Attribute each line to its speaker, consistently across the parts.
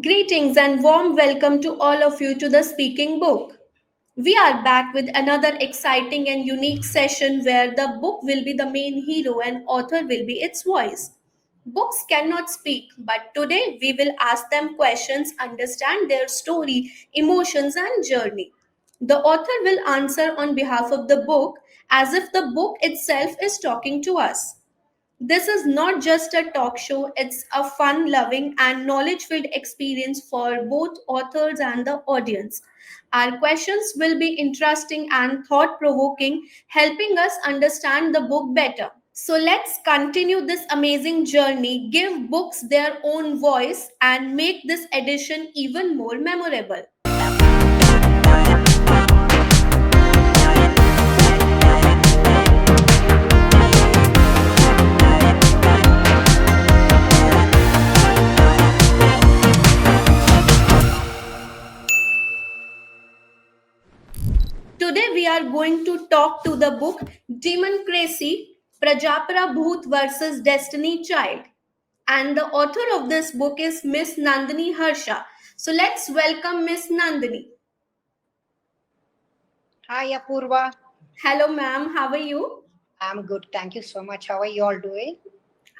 Speaker 1: Greetings and warm welcome to all of you to the Speaking Book. We are back with another exciting and unique session where the book will be the main hero and author will be its voice. Books cannot speak, but today we will ask them questions, understand their story, emotions, and journey. The author will answer on behalf of the book as if the book itself is talking to us. This is not just a talk show, it's a fun loving and knowledge filled experience for both authors and the audience. Our questions will be interesting and thought provoking, helping us understand the book better. So let's continue this amazing journey, give books their own voice, and make this edition even more memorable. Today we are going to talk to the book DEMONcracy, PrajapraBHOOT versus Destiny Child. And the author of this book is Miss Nandini Harsha. So let's welcome Miss Nandini.
Speaker 2: Hi, Apurva.
Speaker 1: Hello, ma'am. How are you?
Speaker 2: I'm good. Thank you so much. How are you all doing?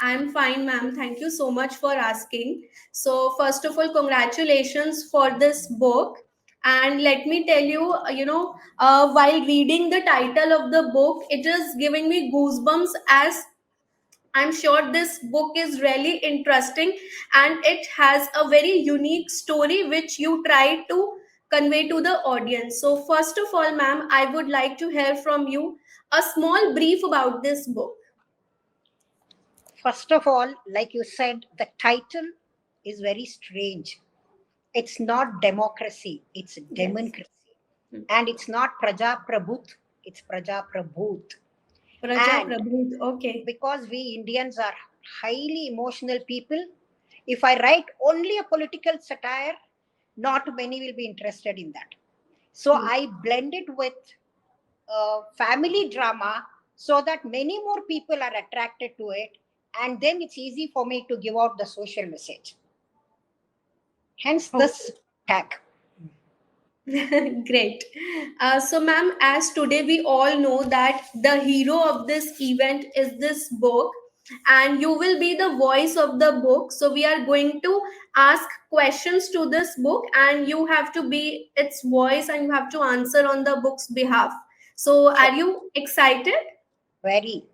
Speaker 1: I'm fine, ma'am. Thank you so much for asking. So, first of all, congratulations for this book. And let me tell you, while reading the title of the book, it is giving me goosebumps as I'm sure this book is really interesting and it has a very unique story which you try to convey to the audience. So, first of all, ma'am, I would like to hear from you a small brief about this book.
Speaker 2: First of all, like you said, the title is very strange. It's not democracy, it's
Speaker 1: Yes.
Speaker 2: demoncracy. And it's not PrajapraBHOOT, it's PrajapraBHOOT.
Speaker 1: Praja
Speaker 2: And
Speaker 1: Prabhu. Okay.
Speaker 2: because we Indians are highly emotional people, if I write only a political satire, not many will be interested in that. So
Speaker 1: Hmm.
Speaker 2: I blend it with family drama so that many more people are attracted to it, and then it's easy for me to give out the social message. Hence this tag.
Speaker 1: Great. So, ma'am, as today we all know that the hero of this event is this book, and you will be the voice of the book. So, we are going to ask questions to this book, and you have to be its voice and you have to answer on the book's behalf. So,
Speaker 2: Sure.
Speaker 1: are you excited?
Speaker 2: Very.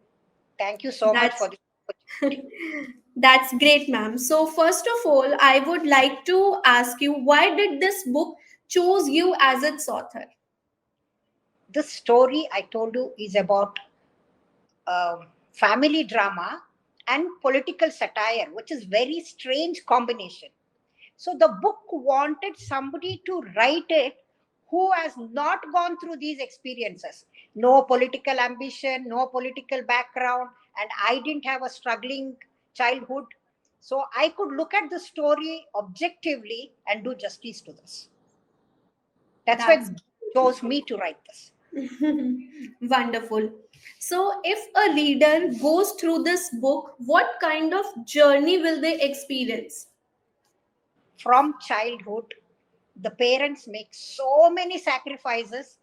Speaker 2: Thank you so much
Speaker 1: That's
Speaker 2: for the opportunity.
Speaker 1: that's great, ma'am. So, first of all, I would like to ask you why did this book choose you as its author?
Speaker 2: This story I told you is about family drama and political satire, which is very strange combination. So the book wanted somebody to write it who has not gone through these experiences. No political ambition, no political background, and I didn't have a struggling childhood. So I could look at the story objectively and do justice to this. That's why
Speaker 1: That's
Speaker 2: it chose me to write this.
Speaker 1: wonderful. So, if a reader goes through this book, what kind of journey will they experience?
Speaker 2: From childhood, the parents make so many sacrifices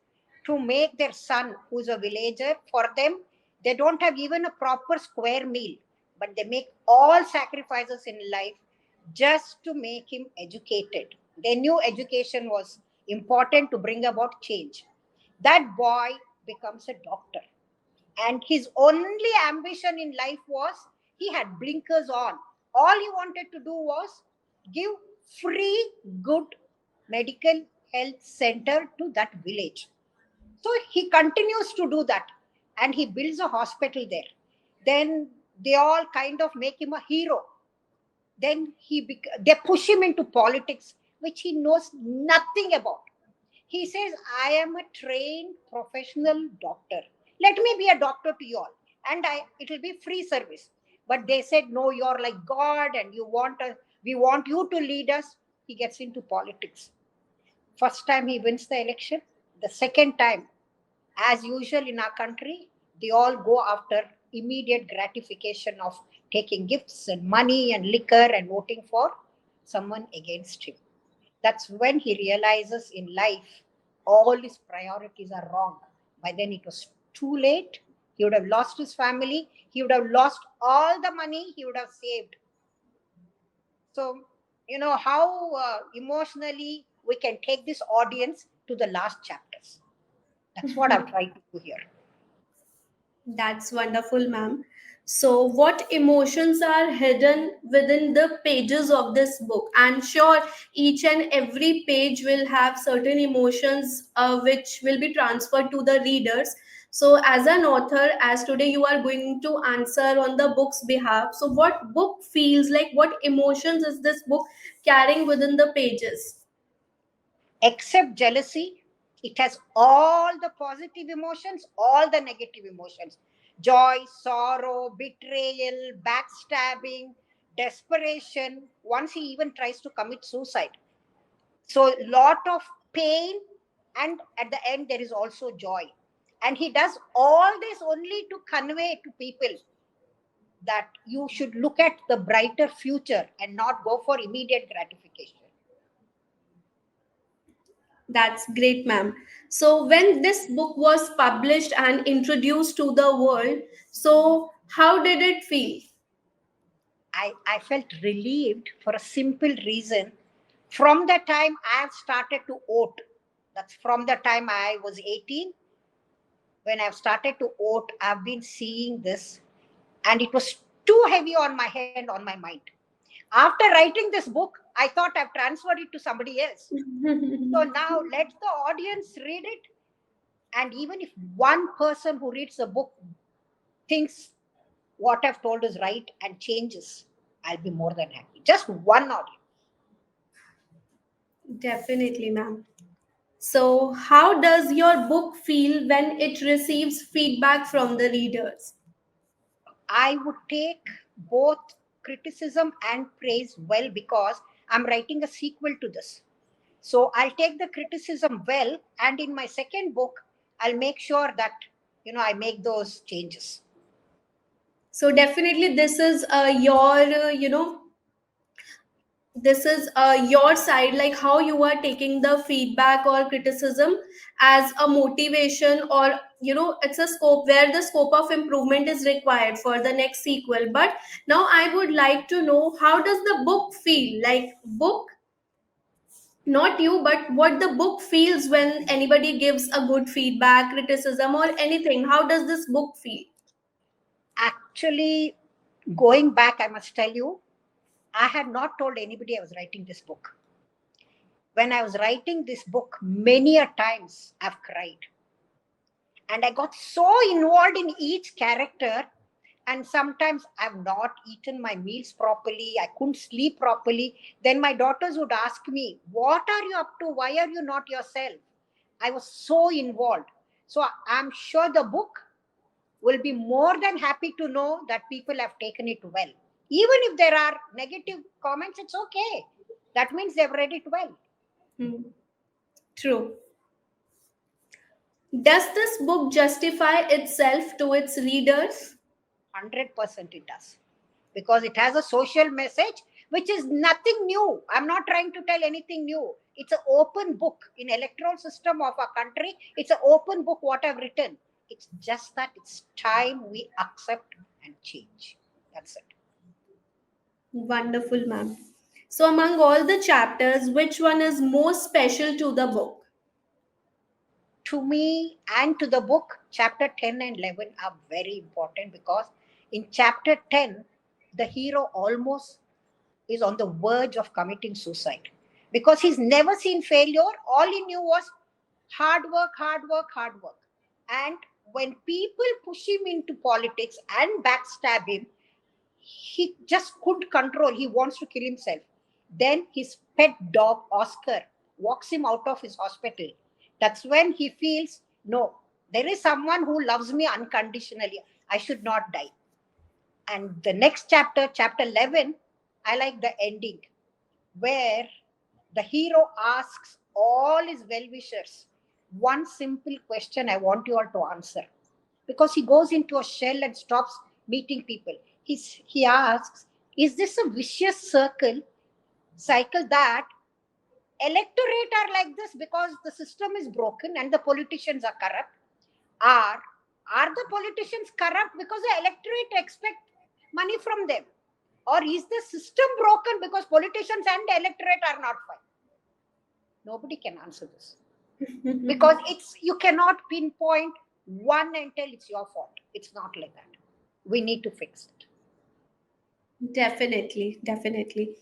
Speaker 2: to make their son, who's a villager, for them, they don't have even a proper square meal, but they make all sacrifices in life just to make him educated. They knew education was important to bring about change. That boy becomes a doctor, and his only ambition in life was he had blinkers on. All he wanted to do was give free good medical health center to that village. So he continues to do that, and he builds a hospital there. Then they all kind of make him a hero. Then they push him into politics, which he knows nothing about. He says, I am a trained professional doctor. Let me be a doctor to you all. And it will be free service. But they said, no, you're like God and we want you to lead us. He gets into politics. First time he wins the election. The second time, as usual in our country, they all go after immediate gratification of taking gifts and money and liquor and voting for someone against him. That's when he realizes in life all his priorities are wrong. By then it was too late. He would have lost his family. He would have lost all the money he would have saved. So, how emotionally we can take this audience to the last chapters. That's what I've tried to do here.
Speaker 1: That's wonderful, ma'am. So, what emotions are hidden within the pages of this book? I'm sure each and every page will have certain emotions which will be transferred to the readers. So, as an author, as today you are going to answer on the book's behalf, so what book feels like, what emotions is this book carrying within the pages?
Speaker 2: Except jealousy, it has all the positive emotions, all the negative emotions: joy, sorrow, betrayal, backstabbing, desperation. Once he even tries to commit suicide. So, lot of pain, and at the end, there is also joy. And he does all this only to convey to people that you should look at the brighter future and not go for immediate gratification.
Speaker 1: That's great, ma'am. So, when this book was published and introduced to the world, so how did it feel?
Speaker 2: I felt relieved for a simple reason. From the time I have started to vote, that's from the time I was 18, when I've started to vote, I've been seeing this, and it was too heavy on my head, on my mind. After writing this book, I thought I've transferred it to somebody else. So now let the audience read it. And even if one person who reads the book thinks what I've told is right and changes, I'll be more than happy. Just one audience.
Speaker 1: Definitely, ma'am. So, how does your book feel when it receives feedback from the readers?
Speaker 2: I would take both criticism and praise well, because I'm writing a sequel to this. So I'll take the criticism well, and in my second book, I'll make sure that I make those changes.
Speaker 1: So, definitely, this is this is your side, like how you are taking the feedback or criticism as a motivation, or it's a scope where the scope of improvement is required for the next sequel. But now I would like to know, how does the book feel, like book, not you, but what the book feels when anybody gives a good feedback, criticism, or anything? How does this book feel?
Speaker 2: Actually, going back, I must tell you, I had not told anybody I was writing this book. When I was writing this book, many a times I've cried. And I got so involved in each character, and sometimes I've not eaten my meals properly, I couldn't sleep properly. Then my daughters would ask me, what are you up to, why are you not yourself? I was so involved. So I'm sure the book will be more than happy to know that people have taken it well. Even if there are negative comments, it's okay. That means they've read it well.
Speaker 1: Hmm. True. Does this book justify itself to its readers?
Speaker 2: 100% it does, because it has a social message which is nothing new. I'm not trying to tell anything new. It's an open book. In electoral system of our country, it's an open book what I've written. It's just that it's time we accept and change. That's it.
Speaker 1: Wonderful, ma'am. So, among all the chapters, which one is most special to the book?
Speaker 2: To me and to the book, chapter 10 and 11 are very important, because in chapter 10, the hero almost is on the verge of committing suicide, because he's never seen failure. All he knew was hard work, hard work, hard work. And when people push him into politics and backstab him, he just couldn't control. He wants to kill himself. Then his pet dog, Oscar, walks him out of his hospital. That's when he feels, no, there is someone who loves me unconditionally. I should not die. And the next chapter, chapter 11, I like the ending, where the hero asks all his well-wishers one simple question I want you all to answer. Because he goes into a shell and stops meeting people. He asks, is this a vicious circle? cycle that electorate are like this because the system is broken and the politicians are corrupt. Are the politicians corrupt because the electorate expect money from them? Or is the system broken because politicians and the electorate are not fine? Nobody can answer this. Because you cannot pinpoint one and tell it's your fault. It's not like that. We need to fix it.
Speaker 1: Definitely, definitely.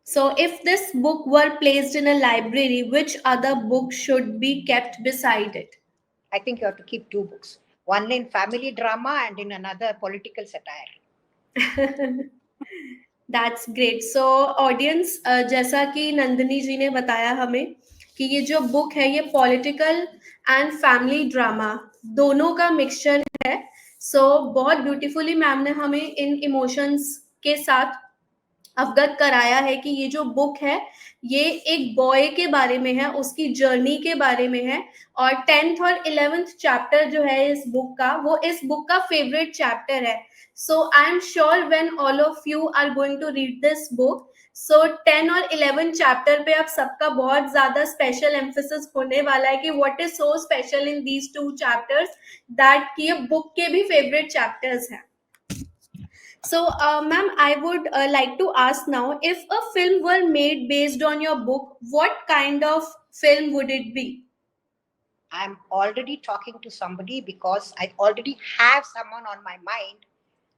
Speaker 1: So, if this book were placed in a library, which other book should be kept beside it?
Speaker 2: I think you have to keep two books, one in family drama and in another political satire.
Speaker 1: That's great so audience जैसा कि नंदिनी जी ने बताया हमें कि ये जो book है ये पॉलिटिकल एंड फैमिली ड्रामा दोनों का मिक्सचर है सो बहुत ब्यूटीफुली मैम ने हमें इन इमोशंस के साथ अवगत कराया है कि ये जो बुक है ये एक बॉय के बारे में है उसकी जर्नी के बारे में है और 10th और 11th चैप्टर जो है इस बुक का वो इस बुक का फेवरेट चैप्टर है so I am sure when all of you are going to read this book so 10 और 11 चैप्टर पे आप सबका बहुत ज्यादा स्पेशल एम्फेसिस होने वाला है कि what is so special in these two chapters that कि ये बुक के भी फेवरेट चैप्टर्स हैं. So, ma'am, I would like to ask now, if a film were made based on your book, what kind of film would it be?
Speaker 2: I'm already talking to somebody because I already have someone on my mind,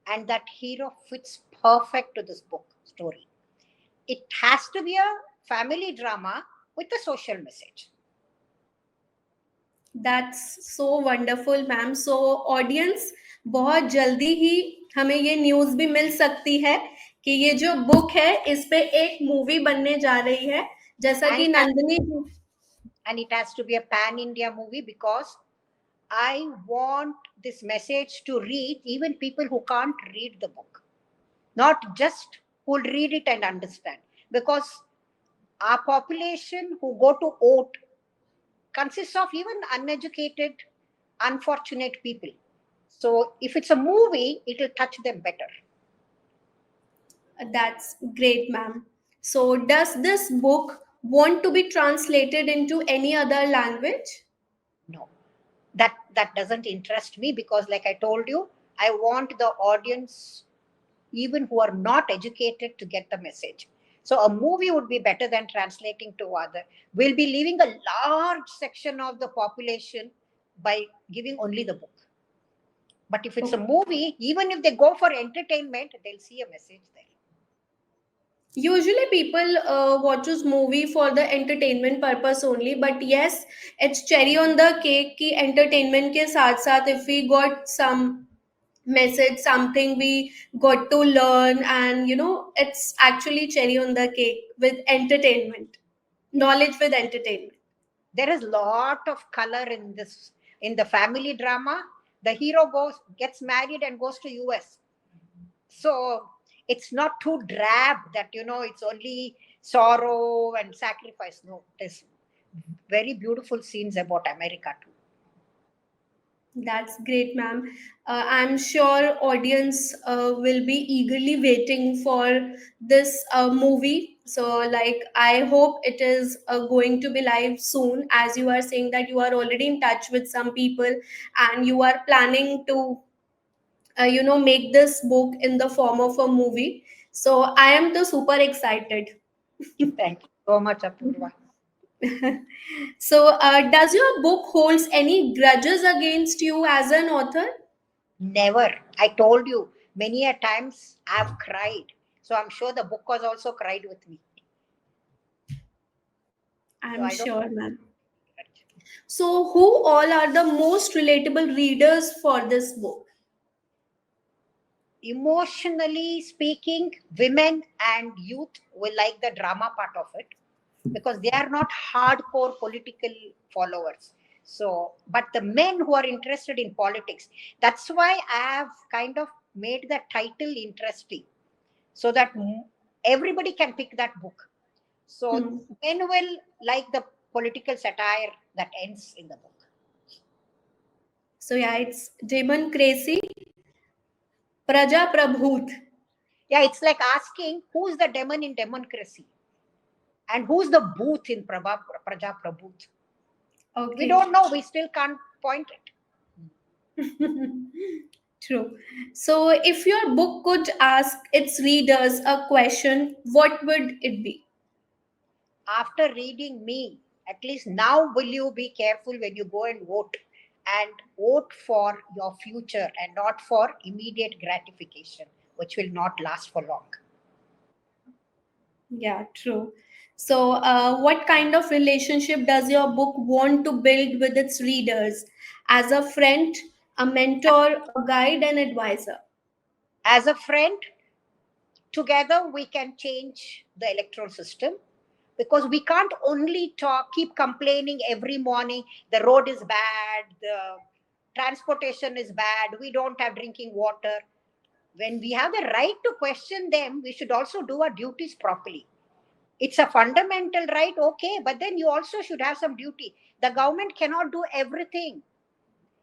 Speaker 2: and that hero fits perfect to this book story. It has to be a family drama with a social message.
Speaker 1: That's so wonderful, ma'am. So, audience, बहुत जल्दी ही हमें ये news भी मिल सकती है कि ये जो बुक है इस पे एक मूवी बनने जा रही है जैसा कि Nandini
Speaker 2: and it has to be a pan-India movie because I want this message to reach even people who can't read the book, not just who will read it and understand. Because our population who go to vote consists of even uneducated, unfortunate people. So if it's a movie, it will touch them better.
Speaker 1: That's great, ma'am. So does this book want to be translated into any other language?
Speaker 2: No, that doesn't interest me because, like I told you, I want the audience, even who are not educated, to get the message. So a movie would be better than translating to other. We'll be leaving a large section of the population by giving only the book. But if it's a movie, even if they go for entertainment, they'll see a message there.
Speaker 1: Usually people watches movie for the entertainment purpose only, but yes, it's cherry on the cake ki entertainment ke saath saath if we got some message, something we got to learn, and it's actually cherry on the cake with entertainment, knowledge with entertainment.
Speaker 2: There is lot of color in this. In the family drama, the hero gets married and goes to US. So it's not too drab that it's only sorrow and sacrifice. No, there's very beautiful scenes about America too.
Speaker 1: That's great, ma'am. I'm sure audience will be eagerly waiting for this movie. So, like, I hope it is going to be live soon. As you are saying that you are already in touch with some people and you are planning to, make this book in the form of a movie. So, I am the super excited.
Speaker 2: Thank you so much, Apurva.
Speaker 1: So, does your book holds any grudges against you as an author?
Speaker 2: Never. I told you many a times I've cried. So I'm sure the book was also cried with me.
Speaker 1: I'm sure, ma'am. So, who all are the most relatable readers for this book?
Speaker 2: Emotionally speaking, women and youth will like the drama part of it because they are not hardcore political followers. So, but the men who are interested in politics, that's why I have kind of made the title interesting so that everybody can pick that book. So men will like the political satire that ends in the book.
Speaker 1: So yeah, it's DEMONcracy, PrajapraBHOOT.
Speaker 2: Yeah, it's like asking who's the demon in DEMONcracy. And who's the booth in PrajapraBHOOT? We
Speaker 1: Okay.
Speaker 2: don't know. We still can't point it.
Speaker 1: True. So, if your book could ask its readers a question, what would it be?
Speaker 2: After reading me, at least now will you be careful when you go and vote, and vote for your future and not for immediate gratification, which will not last for long.
Speaker 1: Yeah, true. So, what kind of relationship does your book want to build with its readers? As a friend, a mentor, a guide, and advisor?
Speaker 2: As a friend, together we can change the electoral system, because we can't only keep complaining every morning the road is bad, the transportation is bad, we don't have drinking water. When we have the right to question them, we should also do our duties properly. It's a fundamental right, okay, but then you also should have some duty. The government cannot do everything.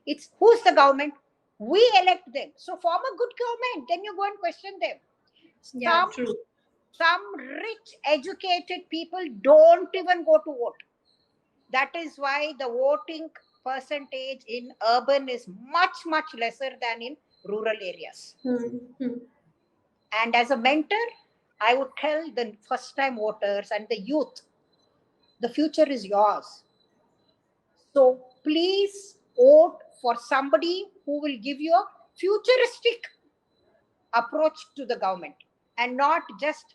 Speaker 2: It's who's the government? We elect them. So form a good government, then you go and question them.
Speaker 1: Yeah,
Speaker 2: some
Speaker 1: true.
Speaker 2: some rich educated people don't even go to vote. That is why the voting percentage in urban is much lesser than in rural areas.
Speaker 1: Hmm. Hmm.
Speaker 2: And as a mentor, I would tell the first time voters and the youth, the future is yours. So please vote for somebody who will give you a futuristic approach to the government, and not just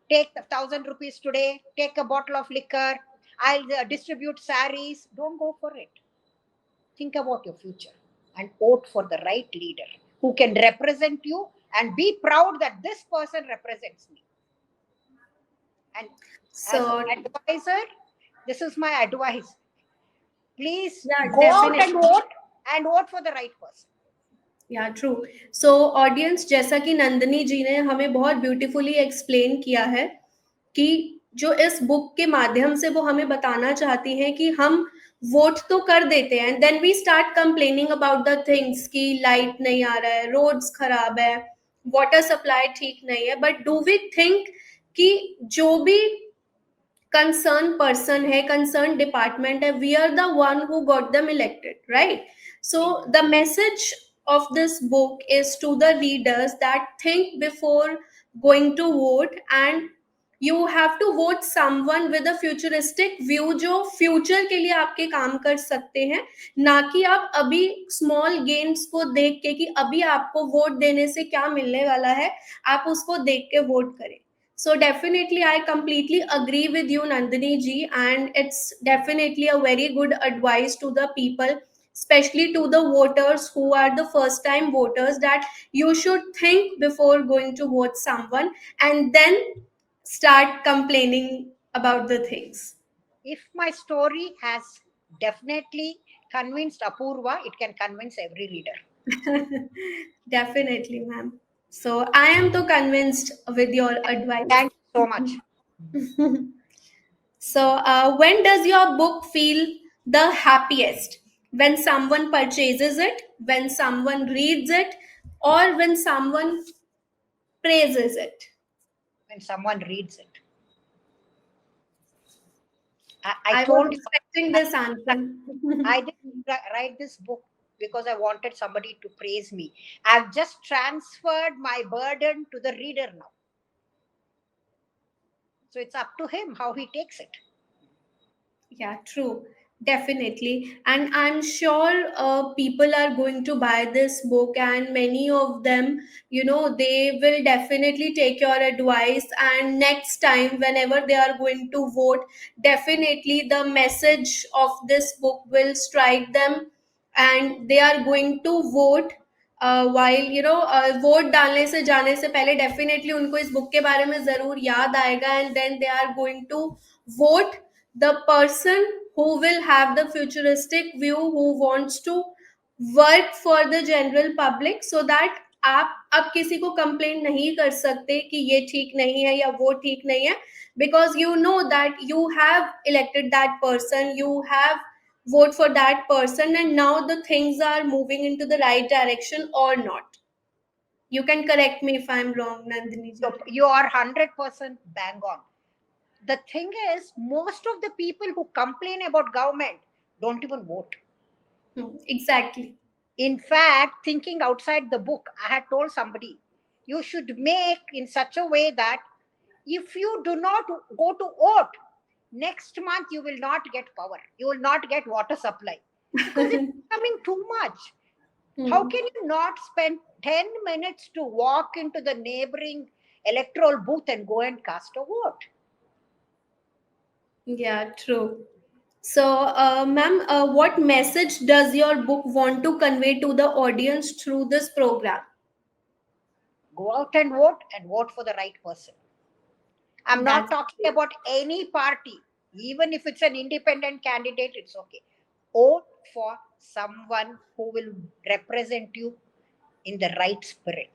Speaker 2: take 1,000 rupees today, take a bottle of liquor, I'll distribute saris. Don't go for it. Think about your future and vote for the right leader who can represent you, and be proud that this person represents me. And as an
Speaker 1: So,
Speaker 2: advisor, this is my advice. Please
Speaker 1: yeah,
Speaker 2: go out
Speaker 1: definitely.
Speaker 2: and vote for the right person.
Speaker 1: या true so audience जैसा कि नंदिनी जी ने हमें बहुत beautifully explain किया है कि जो इस बुक के माध्यम से वो हमें बताना चाहती हैं कि हम वोट तो कर देते हैं and then we start complaining about the things कि लाइट नहीं आ रहा है रोड्स खराब है वाटर सप्लाई ठीक नहीं है बट डू वी थिंक कि जो भी concerned person hai concerned department hai we are the one who got them elected right so the message of this book is to the readers that think before going to vote and you have to vote someone with a futuristic view जो future के लिए आपके काम कर सकते हैं ना कि आप अभी small gains को देख के कि अभी आपको वोट देने से क्या मिलने वाला है आप उसको देख के वोट करें so definitely, I completely agree with you, Nandini ji, and it's definitely a very good advice to the people, especially to the voters who are the first time voters, that you should think before going to vote someone and then start complaining about the things.
Speaker 2: If my story has definitely convinced Apurva, it can convince every reader.
Speaker 1: Definitely, ma'am. So I am so convinced with your advice.
Speaker 2: Thank you so much.
Speaker 1: So, when does your book feel the happiest? When someone purchases it, when someone reads it, or when someone praises it?
Speaker 2: When someone reads it. I
Speaker 1: I was
Speaker 2: told you,
Speaker 1: expecting
Speaker 2: I,
Speaker 1: this answer.
Speaker 2: I didn't write this book because I wanted somebody to praise me. I've just transferred my burden to the reader now. So it's up to him how he takes it.
Speaker 1: Yeah, true. Definitely. And I'm sure people are going to buy this book, and many of them, they will definitely take your advice. And next time, whenever they are going to vote, definitely the message of this book will strike them, and they are going to vote. While vote डालने से जाने से पहले definitely उनको इस book के बारे में जरूर याद आएगा and then they are going to vote the person who will have the futuristic view who wants to work for the general public so that आप अब किसी को कंप्लेन नहीं कर सकते कि ये ठीक नहीं है या वो ठीक नहीं है because you know that you have elected that person you have vote for that person and now the things are moving into the right direction or not you can correct me if I'm wrong Nandini ji
Speaker 2: So you are 100% bang on. the thing is, most of the people who complain about government don't even vote.
Speaker 1: Exactly.
Speaker 2: In fact, thinking outside the book, I had told somebody, you should make in such a way that if you do not go to vote, next month you will not get power. You will not get water supply because it's becoming too much. How
Speaker 1: Hmm.
Speaker 2: can you not spend 10 minutes to walk into the neighboring electoral booth and go and cast a vote?
Speaker 1: Yeah, true. So, ma'am, what message does your book want to convey to the audience through this program?
Speaker 2: Go out and vote for the right person. I'm not
Speaker 1: That's
Speaker 2: talking about any party, even if it's an independent candidate, it's okay. Vote for someone who will represent you in the right spirit.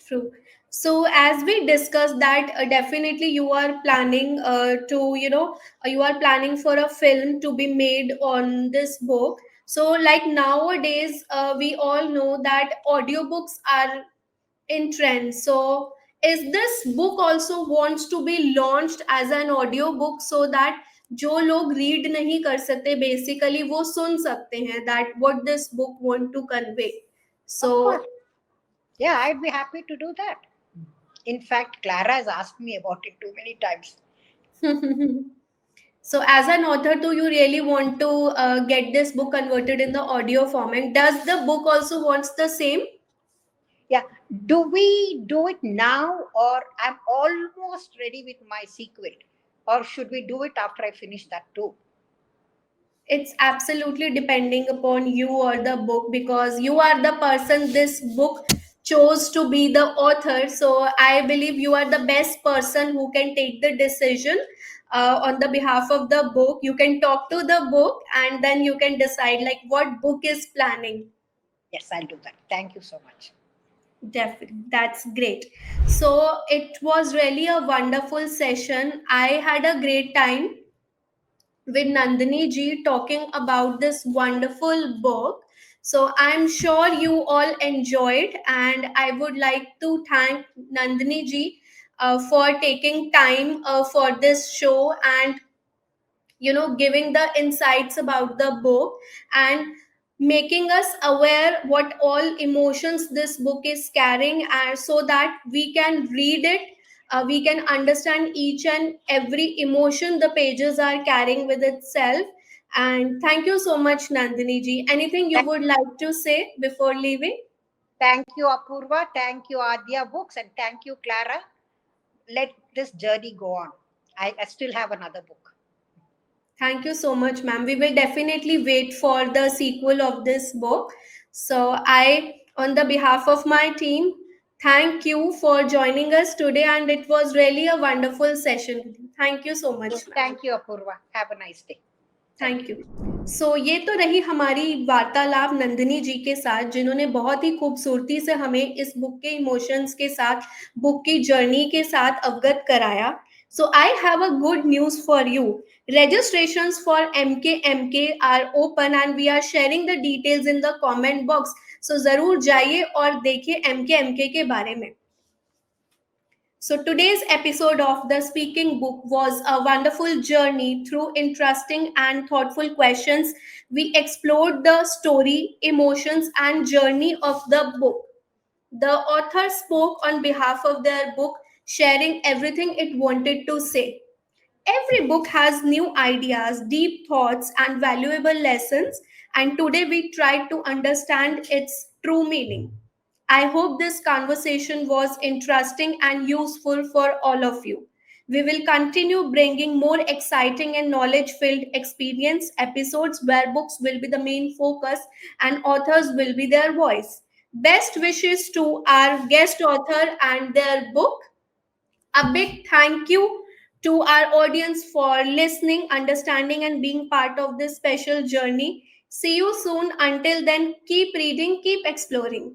Speaker 1: true. So, as we discussed that, definitely you are planning you are planning for a film to be made on this book. So, like nowadays, we all know that audiobooks are in trend. So, is this book also wants to be launched as an audio book so that जो लोग read नहीं कर सकते basically वो सुन सकते हैं that what this book want to convey.
Speaker 2: Of
Speaker 1: So
Speaker 2: course. Yeah, I'd be happy to do that. In fact, Clara has asked me about it too many times.
Speaker 1: so as an author, do you really want to get this book converted in the audio format? Does the book also wants the same?
Speaker 2: Yeah. Do we do it now, or I'm almost ready with my sequel? Or should we do it after I finish that too?
Speaker 1: It's absolutely depending upon you or the book because you are the person this book chose to be the author. So I believe you are the best person who can take the decision on the behalf of the book. You can talk to the book and then you can decide like what book is planning.
Speaker 2: Yes, I'll do that. Thank you so much.
Speaker 1: Definitely, that's great. So it was really a wonderful session. I had a great time with Nandini ji talking about this wonderful book. So I'm sure you all enjoyed, and I would like to thank Nandini ji for taking time for this show and giving the insights about the book and making us aware what all emotions this book is carrying and so that we can read it, we can understand each and every emotion the pages are carrying with itself. And thank you so much, Nandini ji. Anything you
Speaker 2: Thank,
Speaker 1: would like to say before leaving?
Speaker 2: thank you, Apurva. Thank you, Adya Books. And thank you, Clara. Let this journey go on. I still have another book.
Speaker 1: Thank you so much, ma'am. We will definitely wait for the sequel of this book. So, on the behalf of my team, thank you for joining us today, and it was really a wonderful session. Thank you so much,
Speaker 2: Yes,
Speaker 1: ma'am.
Speaker 2: thank you, Apurva. Have a nice day. Thank
Speaker 1: thank
Speaker 2: you.
Speaker 1: You so ये तो रही हमारी वार्तालाप नंदिनी जी के साथ जिन्होंने बहुत ही खूबसूरती से हमें इस बुक के इमोशंस के साथ बुक की जर्नी के साथ अवगत कराया so I have a good news for you registrations for mk are open and we are sharing the details in the comment box so जरूर जाइए और देखिए mk के बारे में so, today's episode of the Speaking Book was a wonderful journey through interesting and thoughtful questions. We explored the story, emotions, and journey of the book. The author spoke on behalf of their book, sharing everything it wanted to say. Every book has new ideas, deep thoughts, and valuable lessons, and today we try to understand its true meaning. I hope this conversation was interesting and useful for all of you. We will continue bringing more exciting and knowledge filled experience episodes where books will be the main focus and authors will be their voice. Best wishes to our guest author and their book. A big thank you to our audience for listening, understanding, and being part of this special journey. See you soon. Until then, keep reading, keep exploring.